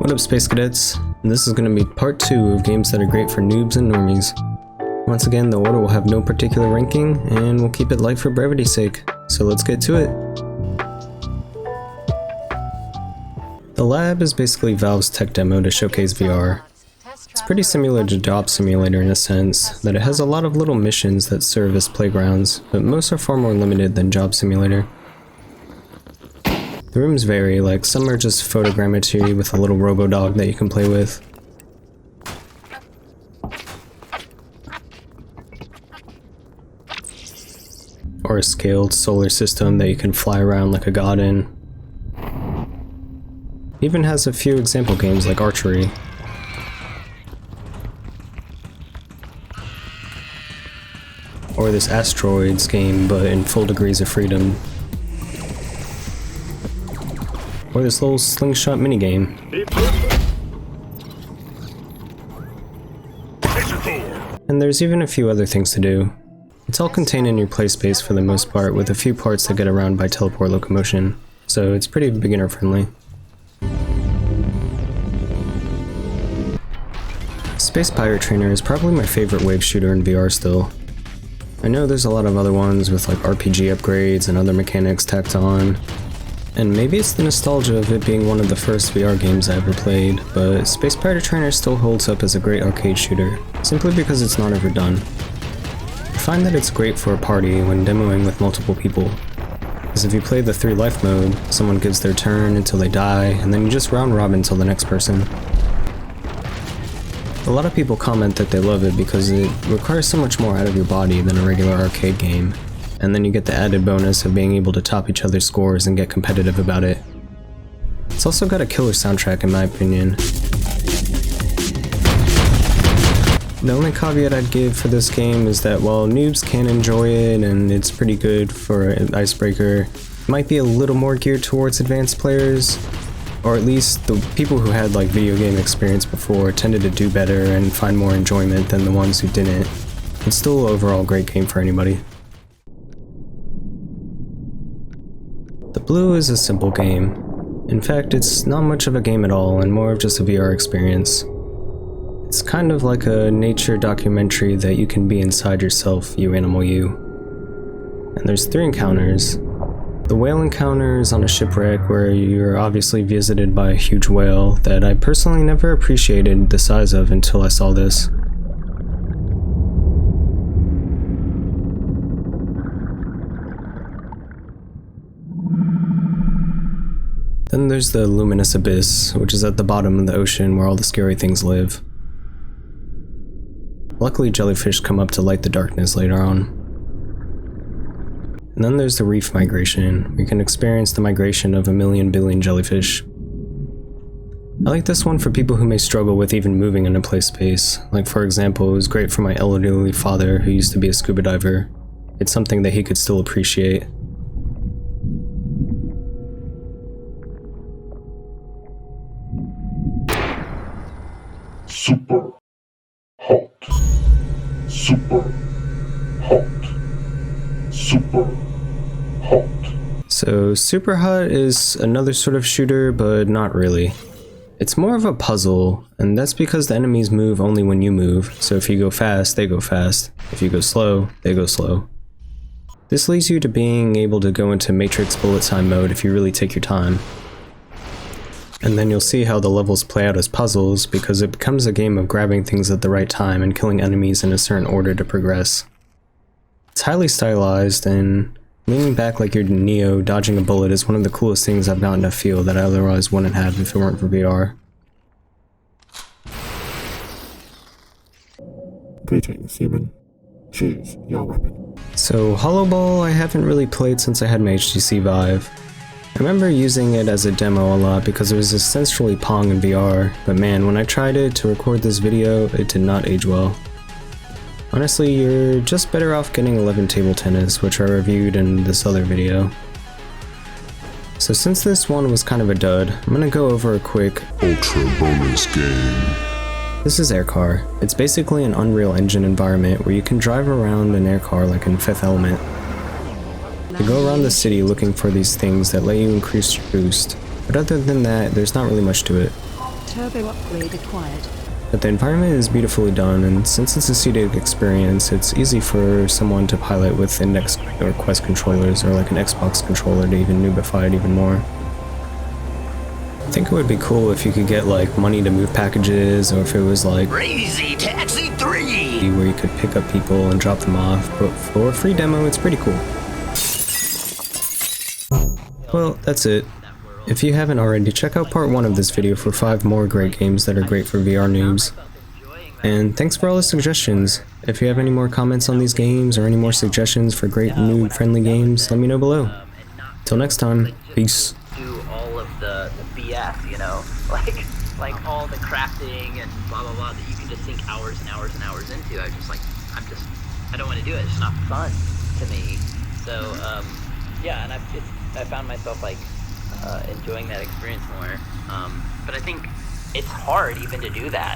What up, Space Cadets? And this is going to be part 2 of games that are great for noobs and normies. Once again, the order will have no particular ranking, and we'll keep it light for brevity's sake. So let's get to it. The lab is basically Valve's tech demo to showcase VR. It's pretty similar to Job Simulator in a sense, that it has a lot of little missions that serve as playgrounds, but most are far more limited than Job Simulator. The rooms vary, like some are just photogrammetry with a little robo-dog that you can play with. Or a scaled solar system that you can fly around like a god in. It even has a few example games like archery. Or this asteroids game, but in full degrees of freedom. Or this little slingshot minigame. And there's even a few other things to do. It's all contained in your play space for the most part, with a few parts that get around by teleport locomotion, so it's pretty beginner friendly. Space Pirate Trainer is probably my favorite wave shooter in VR still. I know there's a lot of other ones with like RPG upgrades and other mechanics tacked on. And maybe it's the nostalgia of it being one of the first VR games I ever played, but Space Pirate Trainer still holds up as a great arcade shooter, simply because it's not overdone. I find that it's great for a party when demoing with multiple people, because if you play the 3 life mode, someone gives their turn until they die, and then you just round robin till the next person. A lot of people comment that they love it because it requires so much more out of your body than a regular arcade game. And then you get the added bonus of being able to top each other's scores and get competitive about it. It's also got a killer soundtrack in my opinion. The only caveat I'd give for this game is that while noobs can enjoy it and it's pretty good for an icebreaker, it might be a little more geared towards advanced players, or at least the people who had like video game experience before tended to do better and find more enjoyment than the ones who didn't. It's still an overall great game for anybody. The Blue is a simple game. In fact, it's not much of a game at all and more of just a VR experience. It's kind of like a nature documentary that you can be inside yourself, you animal you. And there's 3 encounters. The whale encounter is on a shipwreck where you're obviously visited by a huge whale that I personally never appreciated the size of until I saw this. Then there's the luminous abyss, which is at the bottom of the ocean where all the scary things live. Luckily, jellyfish come up to light the darkness later on. And then there's the reef migration. We can experience the migration of 1,000,000 billion jellyfish. I like this one for people who may struggle with even moving in a play space. Like for example, it was great for my elderly father who used to be a scuba diver. It's something that he could still appreciate. Super hot. Super hot. Super hot. So Super Hot is another sort of shooter, but not really. It's more of a puzzle, and that's because the enemies move only when you move, so if you go fast, they go fast. If you go slow, they go slow. This leads you to being able to go into Matrix bullet time mode if you really take your time. And then you'll see how the levels play out as puzzles, because it becomes a game of grabbing things at the right time and killing enemies in a certain order to progress. It's highly stylized, and leaning back like you're Neo dodging a bullet is one of the coolest things I've gotten to feel that I otherwise wouldn't have if it weren't for VR. Greetings, human. Choose your weapon. So Holoball I haven't really played since I had my HTC Vive. I remember using it as a demo a lot because it was essentially Pong in VR, but man, when I tried it to record this video, it did not age well. Honestly, you're just better off getting 11 Table Tennis, which I reviewed in this other video. So since this one was kind of a dud, I'm gonna go over a quick Ultra bonus game. This is Aircar. It's basically an Unreal Engine environment where you can drive around an aircar like in Fifth Element. You go around the city looking for these things that let you increase your boost, but other than that, there's not really much to it. Turbo upgrade acquired. But the environment is beautifully done, and since it's a seated experience, it's easy for someone to pilot with Index or Quest controllers or like an Xbox controller to even noobify it even more. I think it would be cool if you could get like money to move packages, or if it was like Crazy Taxi 3! where you could pick up people and drop them off, but for a free demo it's pretty cool. Well, that's it. If you haven't already, check out part 1 of this video for 5 more great games that are great for VR noobs. And thanks for all the suggestions. If you have any more comments on these games or any more suggestions for great noob-friendly games, let me know below. Till next time, peace. Do all of the BS, you know? Like all the crafting and blah blah blah that you can just sink hours and hours and hours into. I don't want to do it. It's just not fun to me. So, yeah, and I found myself like enjoying that experience more. But I think it's hard even to do that.